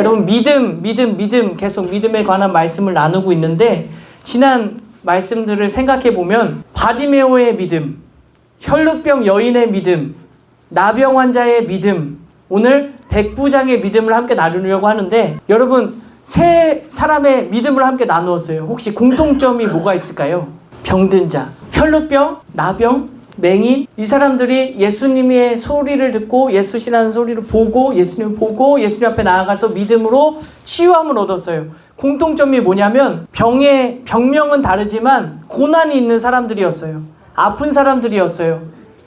여러분 믿음 계속 믿음에 관한 말씀을 나누고 있는데 지난 말씀들을 생각해 보면 바디메오의 믿음, 혈루병 여인의 믿음, 나병 환자의 믿음, 오늘 백부장의 믿음을 함께 나누려고 하는데 여러분 세 사람의 믿음을 함께 나누었어요. 혹시 공통점이 뭐가 있을까요? 병든 자, 혈루병, 나병, 맹인, 이 사람들이 예수님의 소리를 듣고 예수시라는 소리를 보고 예수님을 보고 예수님 앞에 나아가서 믿음으로 치유함을 얻었어요. 공통점이 뭐냐면 병명은 다르지만 고난이 있는 사람들이었어요. 아픈 사람들이었어요.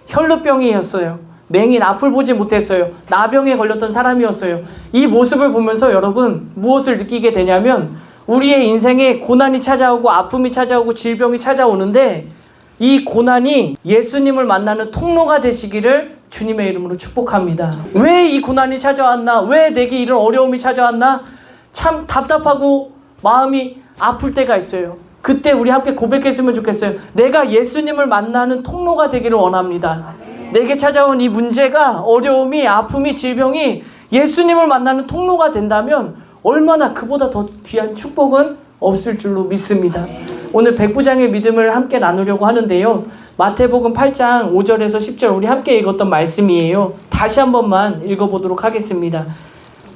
혈루병이었어요. 맹인, 앞을 보지 못했어요. 나병에 걸렸던 사람이었어요. 이 모습을 보면서 여러분 무엇을 느끼게 되냐면 우리의 인생에 고난이 찾아오고 아픔이 찾아오고 질병이 찾아오는데 이 고난이 예수님을 만나는 통로가 되시기를 주님의 이름으로 축복합니다. 왜 이 고난이 찾아왔나? 왜 내게 이런 어려움이 찾아왔나? 참 답답하고 마음이 아플 때가 있어요. 그때 우리 함께 고백했으면 좋겠어요. 내가 예수님을 만나는 통로가 되기를 원합니다. 내게 찾아온 이 문제가, 어려움이, 아픔이, 질병이 예수님을 만나는 통로가 된다면 얼마나 그보다 더 귀한 축복은 없을 줄로 믿습니다. 오늘 백부장의 믿음을 함께 나누려고 하는데요. 마태복음 8장 5절에서 10절 우리 함께 읽었던 말씀이에요. 다시 한 번만 읽어보도록 하겠습니다.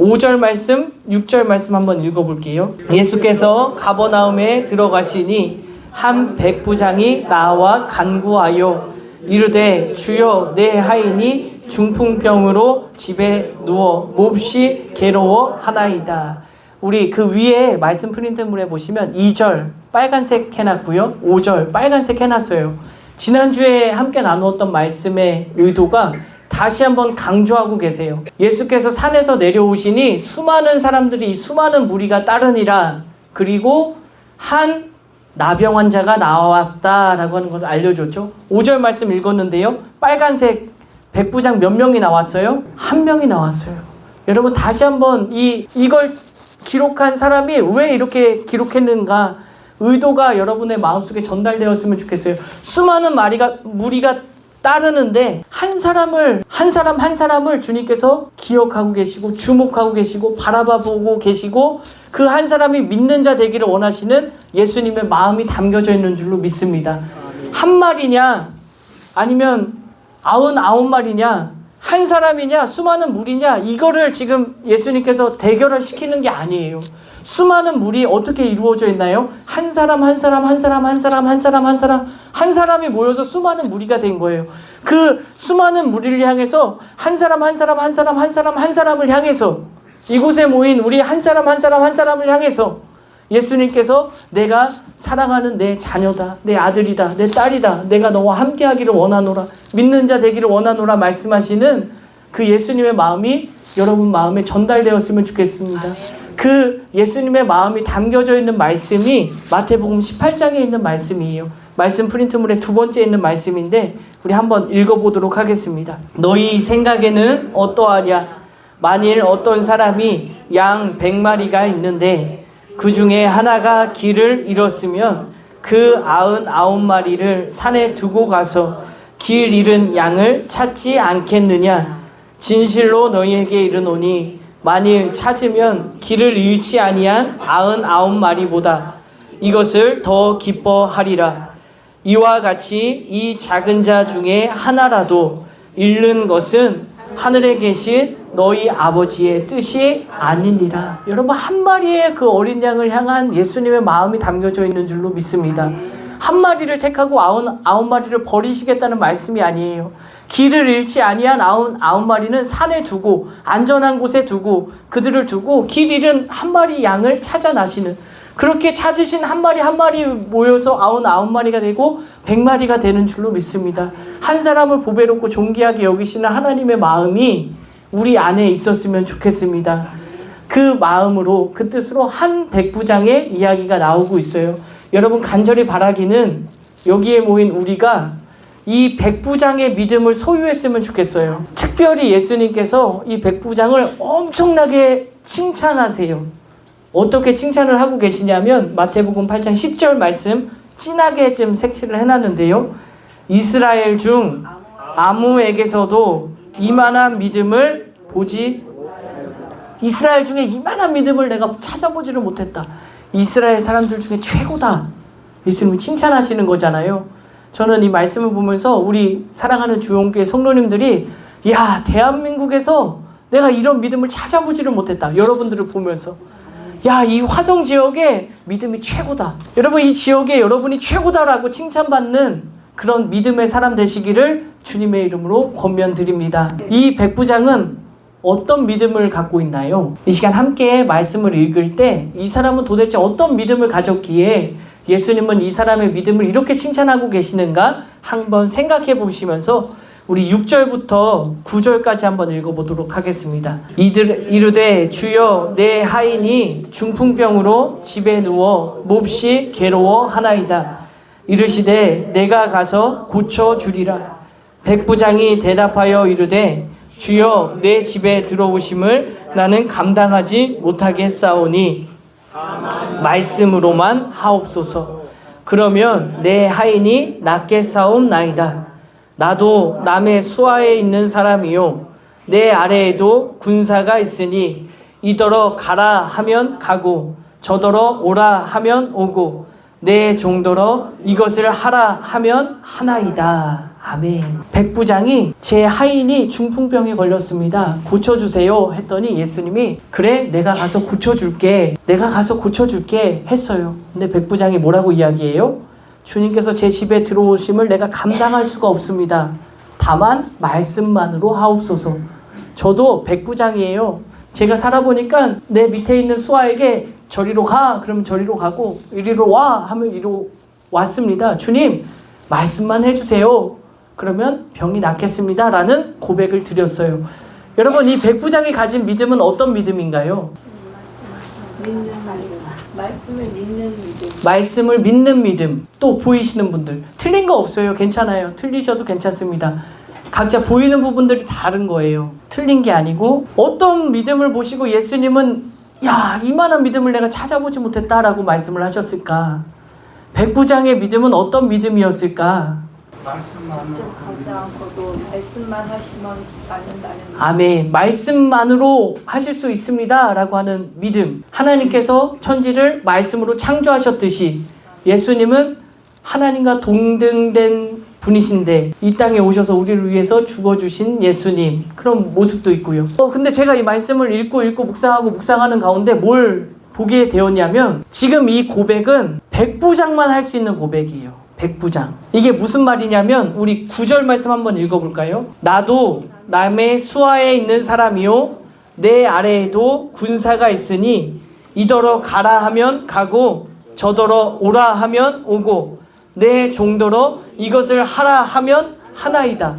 5절 말씀, 6절 말씀 한번 읽어볼게요. 예수께서 가버나움에 들어가시니 한 백부장이 나와 간구하여 이르되 주여 내 하인이 중풍병으로 집에 누워 몹시 괴로워하나이다. 우리 그 위에 말씀 프린트물에 보시면 2절 빨간색 해놨고요. 5절 빨간색 해놨어요. 지난주에 함께 나누었던 말씀의 의도가 다시 한번 강조하고 계세요. 예수께서 산에서 내려오시니 수많은 사람들이 수많은 무리가 따르니라. 그리고 한 나병 환자가 나왔다라고 하는 것을 알려줬죠. 5절 말씀 읽었는데요. 빨간색 백부장 몇 명이 나왔어요? 한 명이 나왔어요. 여러분 다시 한번 이걸 기록한 사람이 왜 이렇게 기록했는가 의도가 여러분의 마음속에 전달되었으면 좋겠어요. 수많은 무리가 따르는데 한 사람을 주님께서 기억하고 계시고 주목하고 계시고 바라보고 계시고 그 한 사람이 믿는 자 되기를 원하시는 예수님의 마음이 담겨져 있는 줄로 믿습니다. 한 마리냐 아니면 99마리냐 한 사람이냐 수많은 무리냐 이거를 지금 예수님께서 대결을 시키는 게 아니에요. 수많은 무리 어떻게 이루어져 있나요? 한 사람이 모여서 수많은 무리가 된 거예요. 그 수많은 무리를 향해서 한 사람을 향해서 이곳에 모인 우리 한 사람을 향해서 예수님께서 내가 사랑하는 내 자녀다, 내 아들이다, 내 딸이다, 내가 너와 함께하기를 원하노라, 믿는 자 되기를 원하노라 말씀하시는 그 예수님의 마음이 여러분 마음에 전달되었으면 좋겠습니다. 그 예수님의 마음이 담겨져 있는 말씀이 마태복음 18장에 있는 말씀이에요. 말씀 프린트물에 두 번째 있는 말씀인데 우리 한번 읽어보도록 하겠습니다. 너희 생각에는 어떠하냐? 만일 어떤 사람이 양 100마리가 있는데 그 중에 하나가 길을 잃었으면 그 99마리를 산에 두고 가서 길 잃은 양을 찾지 않겠느냐? 진실로 너희에게 이르노니 만일 찾으면 길을 잃지 아니한 99마리보다 이것을 더 기뻐하리라. 이와 같이 이 작은 자 중에 하나라도 잃는 것은 하늘에 계신 너희 아버지의 뜻이 아니니라. 여러분 한 마리의 그 어린 양을 향한 예수님의 마음이 담겨져 있는 줄로 믿습니다. 한 마리를 택하고 99마리를 버리시겠다는 말씀이 아니에요. 길을 잃지 아니한 99마리는 산에 두고 안전한 곳에 두고 그들을 두고 길 잃은 한 마리 양을 찾아 나시는, 그렇게 찾으신 한 마리 모여서 99마리가 되고 100마리가 되는 줄로 믿습니다. 한 사람을 보배롭고 존귀하게 여기시는 하나님의 마음이 우리 안에 있었으면 좋겠습니다. 그 마음으로 그 뜻으로 한 백부장의 이야기가 나오고 있어요. 여러분 간절히 바라기는 여기에 모인 우리가 이 백부장의 믿음을 소유했으면 좋겠어요. 특별히 예수님께서 이 백부장을 엄청나게 칭찬하세요. 어떻게 칭찬을 하고 계시냐면 마태복음 8장 10절 말씀 진하게 좀 색칠을 해놨는데요. 이스라엘 중 아무에게서도 이만한 믿음을 보지 이스라엘 중에 이만한 믿음을 내가 찾아보지를 못했다. 이스라엘 사람들 중에 최고다. 예수님이 칭찬하시는 거잖아요. 저는 이 말씀을 보면서 우리 사랑하는 주용교회 성도님들이 야, 대한민국에서 내가 이런 믿음을 찾아보지를 못했다. 여러분들을 보면서 야, 이 화성 지역에 믿음이 최고다. 여러분, 이 지역에 여러분이 최고다라고 칭찬받는 그런 믿음의 사람 되시기를 주님의 이름으로 권면드립니다. 이 백부장은 어떤 믿음을 갖고 있나요? 이 시간 함께 말씀을 읽을 때 이 사람은 도대체 어떤 믿음을 가졌기에 예수님은 이 사람의 믿음을 이렇게 칭찬하고 계시는가 한번 생각해 보시면서 우리 6절부터 9절까지 한번 읽어보도록 하겠습니다. 이르되 주여 내 하인이 중풍병으로 집에 누워 몹시 괴로워하나이다. 이르시되 내가 가서 고쳐주리라. 백부장이 대답하여 이르되 주여 내 집에 들어오심을 나는 감당하지 못하겠사오니 말씀으로만 하옵소서. 그러면 내 하인이 낫겠사옵나이다. 나도 남의 수하에 있는 사람이요 내 아래에도 군사가 있으니 이더러 가라 하면 가고 저더러 오라 하면 오고 내 종더러 이것을 하라 하면 하나이다. 아멘. 백부장이 제 하인이 중풍병에 걸렸습니다. 고쳐주세요 했더니 예수님이 그래 내가 가서 고쳐줄게. 내가 가서 고쳐줄게 했어요. 근데 백부장이 뭐라고 이야기해요? 주님께서 제 집에 들어오심을 내가 감당할 수가 없습니다. 다만 말씀만으로 하옵소서. 저도 백부장이에요. 제가 살아보니까 내 밑에 있는 수하에게 저리로 가 그러면 저리로 가고 이리로 와 하면 이리로 왔습니다. 주님 말씀만 해주세요. 그러면 병이 낫겠습니다 라는 고백을 드렸어요. 여러분, 이 백부장이 가진 믿음은 어떤 믿음인가요? 말씀을 믿는 믿음. 말씀을 믿는 믿음. 또 보이시는 분들 틀린 거 없어요. 괜찮아요. 틀리셔도 괜찮습니다. 각자 보이는 부분들이 다른 거예요. 틀린 게 아니고 어떤 믿음을 보시고 예수님은 야, 이만한 믿음을 내가 찾아보지 못했다라고 말씀을 하셨을까? 백부장의 믿음은 어떤 믿음이었을까? 직접 가지 않고도 말씀만 하시면 낫는다는 믿음. 아멘. 말씀만으로 하실 수 있습니다 라고 하는 믿음. 하나님께서 천지를 말씀으로 창조하셨듯이 예수님은 하나님과 동등된 분이신데 이 땅에 오셔서 우리를 위해서 죽어주신 예수님, 그런 모습도 있고요. 근데 제가 이 말씀을 읽고 묵상하는 가운데 뭘 보게 되었냐면 지금 이 고백은 백부장만 할 수 있는 고백이에요. 백부장. 이게 무슨 말이냐면 우리 9절 말씀 한번 읽어볼까요? 나도 남의 수하에 있는 사람이요 내 아래에도 군사가 있으니 이더러 가라 하면 가고 저더러 오라 하면 오고 내 종더러 이것을 하라 하면 하나이다.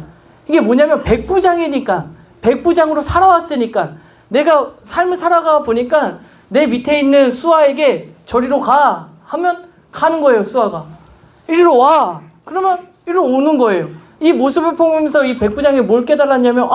이게 뭐냐면 백부장이니까, 백부장으로 살아왔으니까, 내가 삶을 살아가 보니까 내 밑에 있는 수하에게 저리로 가 하면 가는 거예요. 수하가 이리로 와 그러면 이리로 오는 거예요. 이 모습을 보면서 이 백부장이 뭘 깨달았냐면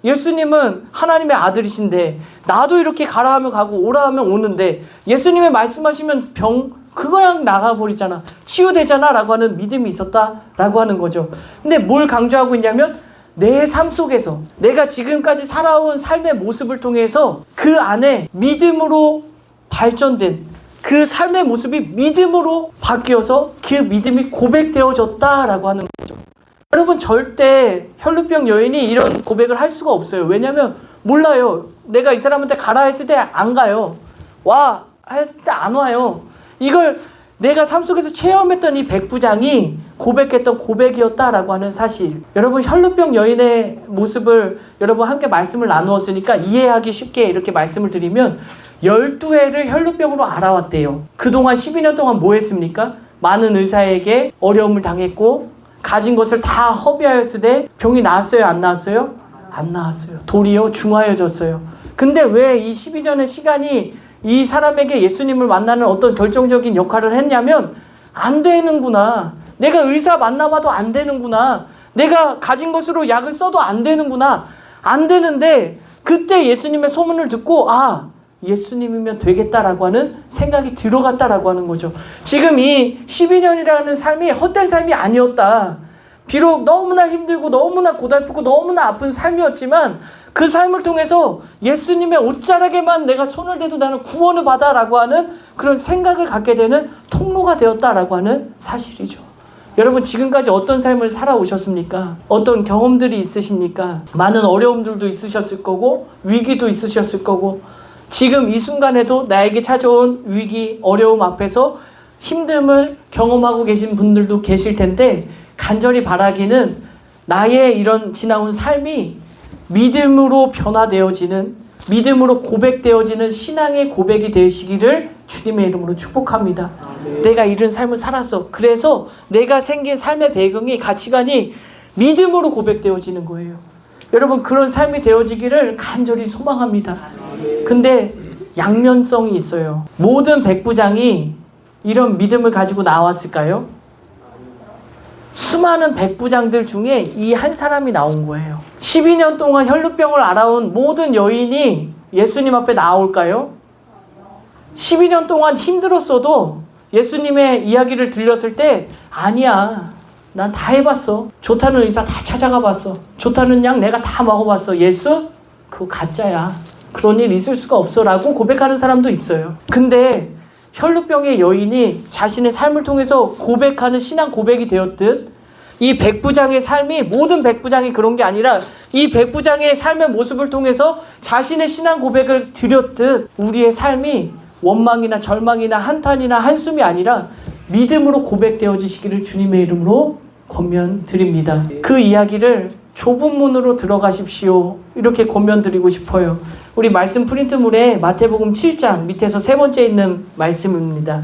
예수님은 하나님의 아들이신데 나도 이렇게 가라 하면 가고 오라 하면 오는데 예수님의 말씀하시면 병 그거랑 나가버리잖아, 치유되잖아 라고 하는 믿음이 있었다라고 하는 거죠. 근데 뭘 강조하고 있냐면 내 삶 속에서 내가 지금까지 살아온 삶의 모습을 통해서 그 안에 믿음으로 발전된 그 삶의 모습이 믿음으로 바뀌어서 그 믿음이 고백되어졌다라고 하는 거죠. 여러분, 절대 혈루병 여인이 이런 고백을 할 수가 없어요. 왜냐하면 몰라요. 내가 이 사람한테 가라 했을 때 안 가요. 와 할 때 안 와요. 이걸 내가 삶 속에서 체험했던 이 백부장이 고백했던 고백이었다라고 하는 사실. 여러분, 혈루병 여인의 모습을 여러분 함께 말씀을 나누었으니까 이해하기 쉽게 이렇게 말씀을 드리면 12회를 혈루병으로 알아왔대요. 그동안 12년 동안 뭐 했습니까? 많은 의사에게 어려움을 당했고 가진 것을 다 허비하였으되 병이 나았어요? 안 나았어요? 안 나았어요. 도리어 중하여졌어요. 근데 왜 이 12년의 시간이 이 사람에게 예수님을 만나는 어떤 결정적인 역할을 했냐면 안 되는구나. 내가 의사 만나봐도 안 되는구나. 내가 가진 것으로 약을 써도 안 되는구나. 안 되는데 그때 예수님의 소문을 듣고 예수님이면 되겠다라고 하는 생각이 들어갔다라고 하는 거죠. 지금 이 12년이라는 삶이 헛된 삶이 아니었다. 비록 너무나 힘들고 너무나 고달프고 너무나 아픈 삶이었지만 그 삶을 통해서 예수님의 옷자락에만 내가 손을 대도 나는 구원을 받아라고 하는 그런 생각을 갖게 되는 통로가 되었다라고 하는 사실이죠. 여러분 지금까지 어떤 삶을 살아오셨습니까? 어떤 경험들이 있으십니까? 많은 어려움들도 있으셨을 거고 위기도 있으셨을 거고 지금 이 순간에도 나에게 찾아온 위기, 어려움 앞에서 힘듦을 경험하고 계신 분들도 계실 텐데 간절히 바라기는 나의 이런 지나온 삶이 믿음으로 변화되어지는, 믿음으로 고백되어지는 신앙의 고백이 되시기를 주님의 이름으로 축복합니다. 내가 이런 삶을 살았어. 그래서 내가 생긴 삶의 배경이, 가치관이 믿음으로 고백되어지는 거예요. 여러분 그런 삶이 되어지기를 간절히 소망합니다. 근데 양면성이 있어요. 모든 백부장이 이런 믿음을 가지고 나왔을까요? 수많은 백부장들 중에 이 한 사람이 나온 거예요. 12년 동안 혈루병을 앓아온 모든 여인이 예수님 앞에 나올까요? 12년 동안 힘들었어도 예수님의 이야기를 들렸을 때 아니야, 난 다 해봤어. 좋다는 의사 다 찾아가 봤어. 좋다는 약 내가 다 먹어봤어. 예수? 그거 가짜야. 그런 일 있을 수가 없어 라고 고백하는 사람도 있어요. 근데 혈루병의 여인이 자신의 삶을 통해서 고백하는 신앙 고백이 되었듯 이 백부장의 삶이, 모든 백부장이 그런 게 아니라 이 백부장의 삶의 모습을 통해서 자신의 신앙 고백을 드렸듯 우리의 삶이 원망이나 절망이나 한탄이나 한숨이 아니라 믿음으로 고백되어지시기를 주님의 이름으로 권면드립니다. 그 이야기를 좁은 문으로 들어가십시오. 이렇게 권면드리고 싶어요. 우리 말씀 프린트물에 마태복음 7장 밑에서 세 번째 있는 말씀입니다.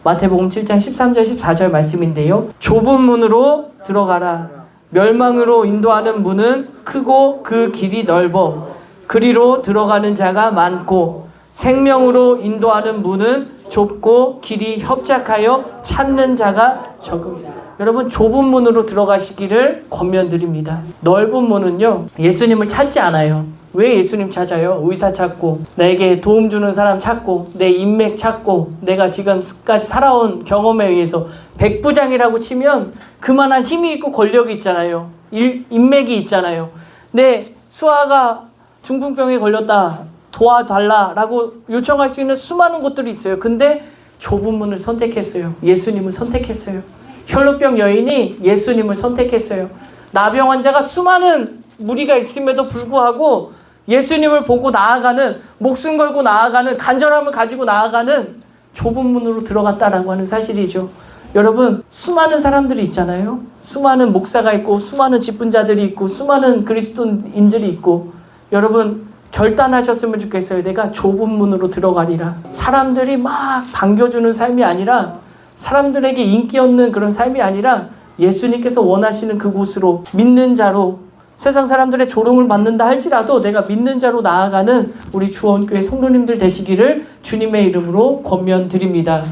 마태복음 7장 13절 14절 말씀인데요. 좁은 문으로 들어가라. 멸망으로 인도하는 문은 크고 그 길이 넓어 그리로 들어가는 자가 많고 생명으로 인도하는 문은 좁고 길이 협착하여 찾는 자가 적음이다. 여러분 좁은 문으로 들어가시기를 권면드립니다. 넓은 문은요 예수님을 찾지 않아요. 왜 예수님 찾아요? 의사 찾고, 나에게 도움 주는 사람 찾고, 내 인맥 찾고, 내가 지금까지 살아온 경험에 의해서 백부장이라고 치면 그만한 힘이 있고 권력이 있잖아요. 인맥이 있잖아요. 내 수아가 중풍병에 걸렸다, 도와달라라고 요청할 수 있는 수많은 곳들이 있어요. 근데 좁은 문을 선택했어요. 예수님을 선택했어요. 혈루병 여인이 예수님을 선택했어요. 나병 환자가 수많은 무리가 있음에도 불구하고 예수님을 보고 나아가는, 목숨 걸고 나아가는, 간절함을 가지고 나아가는 좁은 문으로 들어갔다라고 하는 사실이죠. 여러분 수많은 사람들이 있잖아요. 수많은 목사가 있고 수많은 직분자들이 있고 수많은 그리스도인들이 있고 여러분 결단하셨으면 좋겠어요. 내가 좁은 문으로 들어가리라. 사람들이 막 반겨주는 삶이 아니라, 사람들에게 인기 없는 그런 삶이 아니라 예수님께서 원하시는 그곳으로 믿는 자로, 세상 사람들의 조롱을 받는다 할지라도 내가 믿는 자로 나아가는 우리 주원교회 성도님들 되시기를 주님의 이름으로 권면드립니다.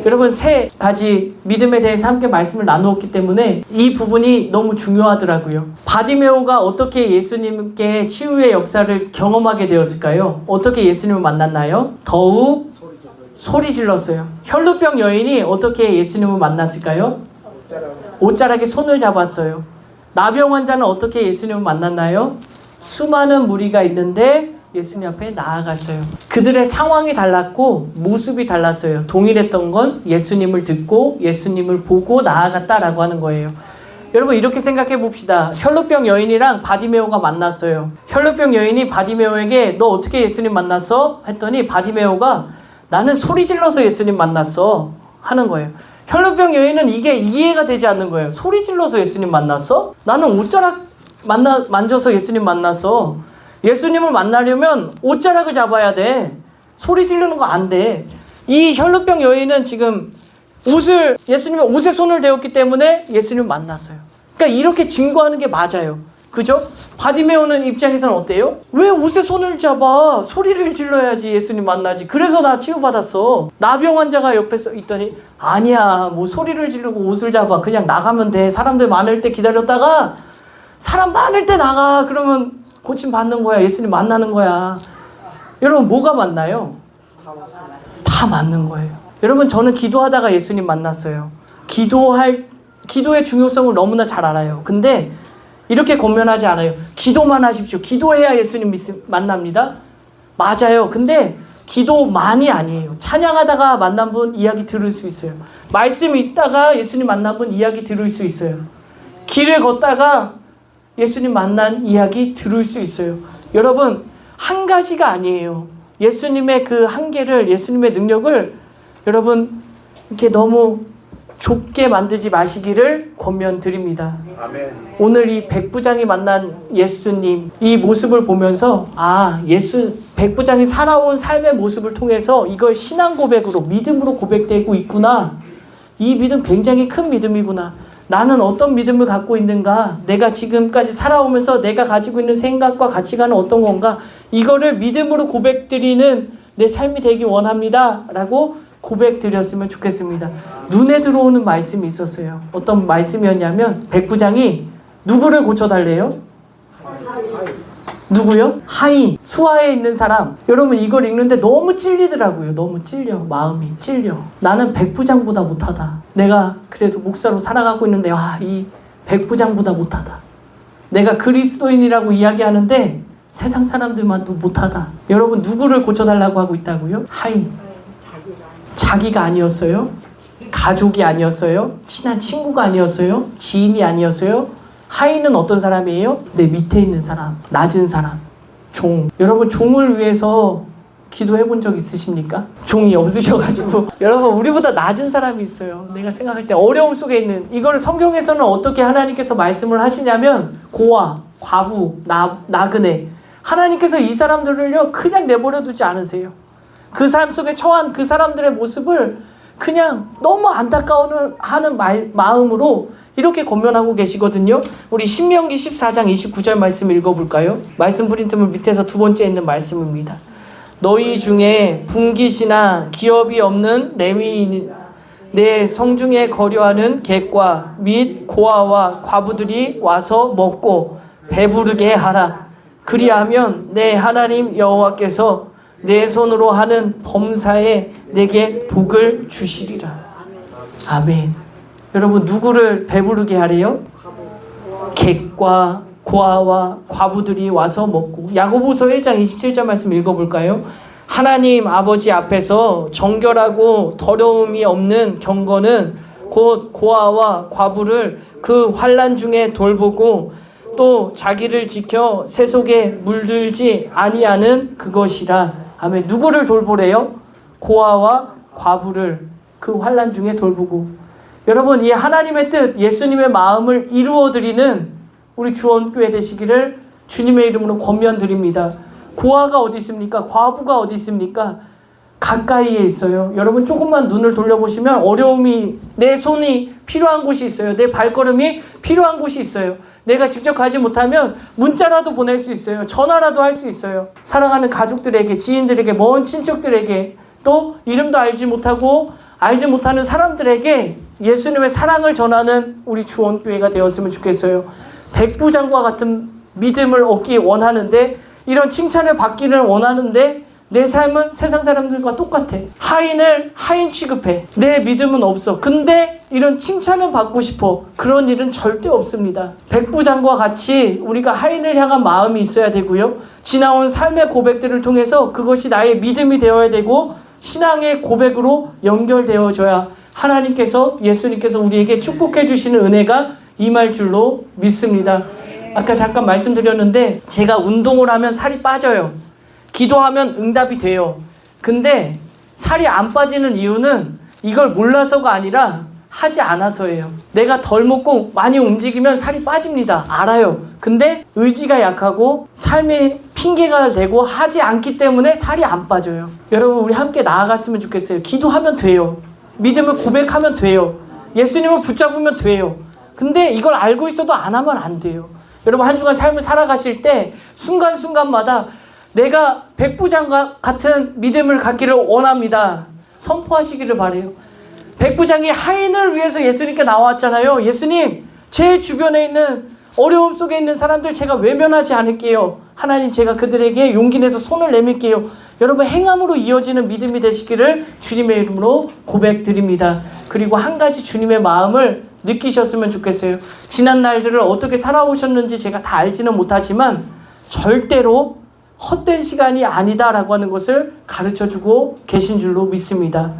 여러분 세 가지 믿음에 대해서 함께 말씀을 나누었기 때문에 이 부분이 너무 중요하더라고요. 바디메오가 어떻게 예수님께 치유의 역사를 경험하게 되었을까요? 어떻게 예수님을 만났나요? 더욱 소리 질렀어요. 혈루병 여인이 어떻게 예수님을 만났을까요? 옷자락에 손을 잡았어요. 나병 환자는 어떻게 예수님을 만났나요? 수많은 무리가 있는데 예수님 앞에 나아갔어요. 그들의 상황이 달랐고 모습이 달랐어요. 동일했던 건 예수님을 듣고 예수님을 보고 나아갔다라고 하는 거예요. 여러분 이렇게 생각해 봅시다. 혈루병 여인이랑 바디메오가 만났어요. 혈루병 여인이 바디메오에게 너 어떻게 예수님 만났어? 했더니 바디메오가 나는 소리 질러서 예수님 만났어 하는 거예요. 혈루병 여인은 이게 이해가 되지 않는 거예요. 소리 질러서 예수님 만났어? 나는 옷자락 만져서 예수님 만났어. 예수님을 만나려면 옷자락을 잡아야 돼. 소리 지르는 거 안 돼. 이 혈루병 여인은 지금 예수님의 옷에 손을 대었기 때문에 예수님을 만났어요. 그러니까 이렇게 증거하는 게 맞아요. 그죠? 바디메오는 입장에서는 어때요? 왜 옷에 손을 잡아? 소리를 질러야지 예수님 만나지. 그래서 나 치유받았어. 나병 환자가 옆에서 있더니 아니야, 뭐 소리를 지르고 옷을 잡아. 그냥 나가면 돼. 사람들 많을 때 기다렸다가 사람 많을 때 나가. 그러면 고침 받는 거야. 예수님 만나는 거야. 여러분 뭐가 맞나요? 다 맞는 거예요. 여러분 저는 기도하다가 예수님 만났어요. 기도의 중요성을 너무나 잘 알아요. 근데 이렇게 권면하지 않아요. 기도만 하십시오. 기도해야 예수님 만납니다. 맞아요. 근데 기도만이 아니에요. 찬양하다가 만난 분 이야기 들을 수 있어요. 말씀 읽다가 예수님 만난 분 이야기 들을 수 있어요. 길을 걷다가 예수님 만난 이야기 들을 수 있어요. 여러분, 한 가지가 아니에요. 예수님의 그 한계를, 예수님의 능력을 여러분 이렇게 너무 좁게 만들지 마시기를 권면드립니다. 아멘. 오늘 이 백부장이 만난 예수님, 이 모습을 보면서 백부장이 살아온 삶의 모습을 통해서 이걸 신앙 고백으로, 믿음으로 고백되고 있구나. 이 믿음 굉장히 큰 믿음이구나. 나는 어떤 믿음을 갖고 있는가? 내가 지금까지 살아오면서 내가 가지고 있는 생각과 가치관은 어떤 건가? 이거를 믿음으로 고백드리는 내 삶이 되기 원합니다. 라고 고백드렸으면 좋겠습니다. 눈에 들어오는 말씀이 있었어요. 어떤 말씀이었냐면 백부장이 누구를 고쳐달래요? 누구요? 하인, 수하에 있는 사람. 여러분 이걸 읽는데 너무 찔리더라고요. 너무 찔려. 마음이 찔려. 나는 백부장보다 못하다. 내가 그래도 목사로 살아가고 있는데 이 백부장보다 못하다. 내가 그리스도인이라고 이야기하는데 세상 사람들만도 못하다. 여러분 누구를 고쳐달라고 하고 있다고요? 하인. 자기가 아니었어요? 가족이 아니었어요? 친한 친구가 아니었어요? 지인이 아니었어요? 하인은 어떤 사람이에요? 내 밑에 있는 사람, 낮은 사람, 종. 여러분 종을 위해서 기도해 본 적 있으십니까? 종이 없으셔가지고 여러분 우리보다 낮은 사람이 있어요. 내가 생각할 때 어려움 속에 있는, 이걸 성경에서는 어떻게 하나님께서 말씀을 하시냐면 고아, 과부, 나그네, 하나님께서 이 사람들을요 그냥 내버려 두지 않으세요. 그 삶 속에 처한 그 사람들의 모습을 그냥 너무 안타까워하는 마음으로 이렇게 권면하고 계시거든요. 우리 신명기 14장 29절 말씀 읽어볼까요? 말씀 프린트물 밑에서 두 번째 있는 말씀입니다. 너희 중에 분깃이나 기업이 없는 레위인, 내 성중에 거류하는 객과 및 고아와 과부들이 와서 먹고 배부르게 하라. 그리하면 내 하나님 여호와께서 내 손으로 하는 범사에 내게 복을 주시리라. 아멘. 여러분 누구를 배부르게 하래요? 객과 고아와 과부들이 와서 먹고. 야고보서 1장 27절 말씀 읽어볼까요? 하나님 아버지 앞에서 정결하고 더러움이 없는 경건은 곧 고아와 과부를 그 환난 중에 돌보고 또 자기를 지켜 세속에 물들지 아니하는 그것이라. 아멘. 누구를 돌보래요? 고아와 과부를 그 환난 중에 돌보고. 여러분 이 하나님의 뜻, 예수님의 마음을 이루어드리는 우리 주원교회 되시기를 주님의 이름으로 권면드립니다. 고아가 어디 있습니까? 과부가 어디 있습니까? 가까이에 있어요. 여러분 조금만 눈을 돌려보시면 어려움이, 내 손이 필요한 곳이 있어요. 내 발걸음이 필요한 곳이 있어요. 내가 직접 가지 못하면 문자라도 보낼 수 있어요. 전화라도 할 수 있어요. 사랑하는 가족들에게, 지인들에게, 먼 친척들에게, 또 이름도 알지 못하는 사람들에게 예수님의 사랑을 전하는 우리 주원교회가 되었으면 좋겠어요. 백부장과 같은 믿음을 얻기 원하는데, 이런 칭찬을 받기를 원하는데 내 삶은 세상 사람들과 똑같아. 하인을 하인 취급해. 내 믿음은 없어. 근데 이런 칭찬은 받고 싶어. 그런 일은 절대 없습니다. 백부장과 같이 우리가 하인을 향한 마음이 있어야 되고요. 지나온 삶의 고백들을 통해서 그것이 나의 믿음이 되어야 되고 신앙의 고백으로 연결되어져야 하나님께서, 예수님께서 우리에게 축복해 주시는 은혜가 임할 줄로 믿습니다. 아까 잠깐 말씀드렸는데 제가 운동을 하면 살이 빠져요. 기도하면 응답이 돼요. 근데 살이 안 빠지는 이유는 이걸 몰라서가 아니라 하지 않아서예요. 내가 덜 먹고 많이 움직이면 살이 빠집니다. 알아요. 근데 의지가 약하고 삶의 핑계가 되고 하지 않기 때문에 살이 안 빠져요. 여러분 우리 함께 나아갔으면 좋겠어요. 기도하면 돼요. 믿음을 고백하면 돼요. 예수님을 붙잡으면 돼요. 근데 이걸 알고 있어도 안 하면 안 돼요. 여러분 한 주간 삶을 살아가실 때 순간순간마다 내가 백부장과 같은 믿음을 갖기를 원합니다. 선포하시기를 바라요. 백부장이 하인을 위해서 예수님께 나왔잖아요. 예수님, 제 주변에 있는 어려움 속에 있는 사람들 제가 외면하지 않을게요. 하나님, 제가 그들에게 용기 내서 손을 내밀게요. 여러분 행함으로 이어지는 믿음이 되시기를 주님의 이름으로 고백드립니다. 그리고 한 가지 주님의 마음을 느끼셨으면 좋겠어요. 지난 날들을 어떻게 살아오셨는지 제가 다 알지는 못하지만 절대로 헛된 시간이 아니다라고 하는 것을 가르쳐주고 계신 줄로 믿습니다.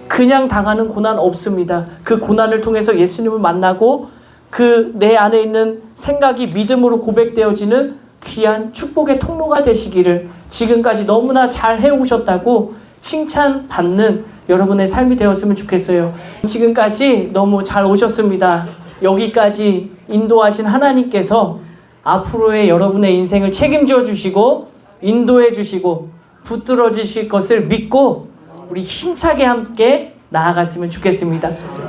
그냥 당하는 고난 없습니다. 그 고난을 통해서 예수님을 만나고 그 내 안에 있는 생각이 믿음으로 고백되어지는 귀한 축복의 통로가 되시기를 지금까지 너무나 잘 해오셨다고 칭찬받는 여러분의 삶이 되었으면 좋겠어요. 지금까지 너무 잘 오셨습니다. 여기까지 인도하신 하나님께서 앞으로의 여러분의 인생을 책임져 주시고 인도해 주시고 붙들어 주실 것을 믿고 우리 힘차게 함께 나아갔으면 좋겠습니다.